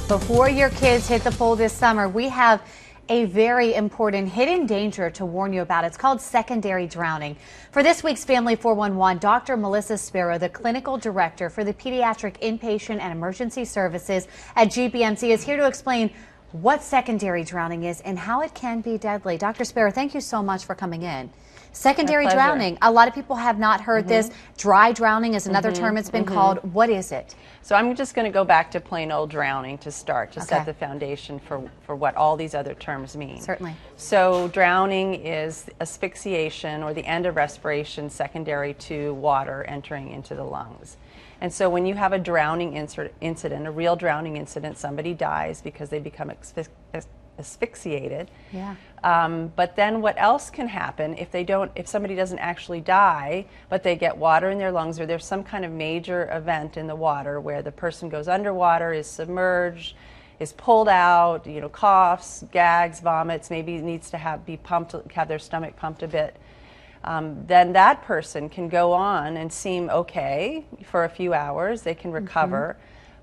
Before your kids hit the pool this summer, we have a very important hidden danger to warn you about. It's called secondary drowning. For this week's Family 411, Dr. Melissa Sparrow, the clinical director for the Pediatric Inpatient and Emergency Services at GBMC, is here to explain what secondary drowning is and how it can be deadly. Dr. Sparrow, thank you so much for coming in. Secondary drowning, a lot of people have not heard this. Dry drowning is another term it's been called. What is it? So I'm just going to go back to plain old drowning to start, to set the foundation for what all these other terms mean. Certainly. So drowning is asphyxiation or the end of respiration secondary to water entering into the lungs. And so when you have a drowning incident, a real drowning incident, somebody dies because they become asphyxiated. Yeah. But then what else can happen if somebody doesn't actually die, but they get water in their lungs, or there's some kind of major event in the water where the person goes underwater, is submerged, is pulled out, coughs, gags, vomits, maybe needs to have their stomach pumped a bit. Then that person can go on and seem okay for a few hours. They can recover.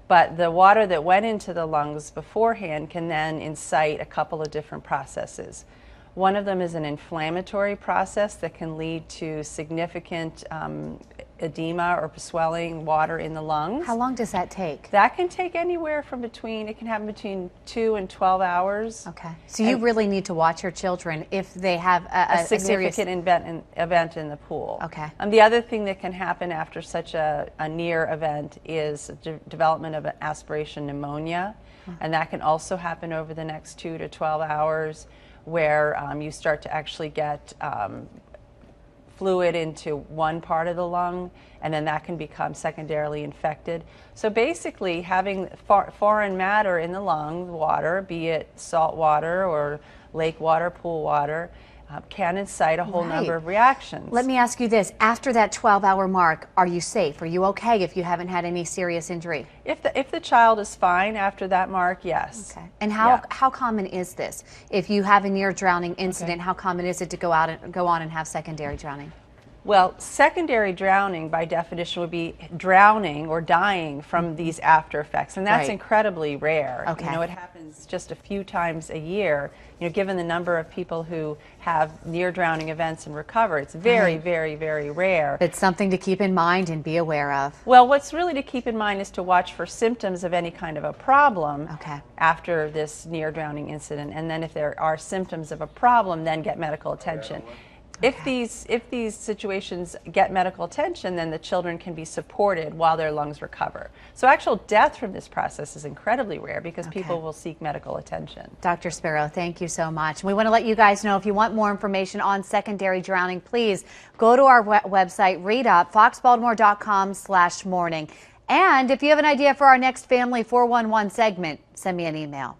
But the water that went into the lungs beforehand can then incite a couple of different processes. One of them is an inflammatory process that can lead to significant edema or swelling, water in the lungs. How long does that take? That can take anywhere from it can happen between 2 and 12 hours. Okay. So you really need to watch your children if they have a significant event in the pool. Okay. The other thing that can happen after such a near event is development of aspiration pneumonia, and that can also happen over the next 2 to 12 hours, where you start to actually get fluid into one part of the lung, and then that can become secondarily infected. So basically, having foreign matter in the lung, water, be it salt water or lake water, pool water, can incite a whole number of reactions. Let me ask you this. After that 12-hour mark, are you safe? Are you okay if you haven't had any serious injury? If the child is fine after that mark, yes. Okay. And how common is this? If you have a near drowning incident, how common is it to go on and have secondary drowning? Well, secondary drowning by definition would be drowning or dying from these after effects, and that's incredibly rare. Okay. It happens just a few times a year. Given the number of people who have near drowning events and recover, it's very, very, very rare. It's something to keep in mind and be aware of. Well, what's really to keep in mind is to watch for symptoms of any kind of a problem after this near drowning incident, and then if there are symptoms of a problem, then get medical attention. If these situations get medical attention, then the children can be supported while their lungs recover. So actual death from this process is incredibly rare because people will seek medical attention. Dr. Sparrow, thank you so much. We want to let you guys know, if you want more information on secondary drowning, please go to our website, read up, foxbaltimore.com/morning. And if you have an idea for our next Family 411 segment, send me an email.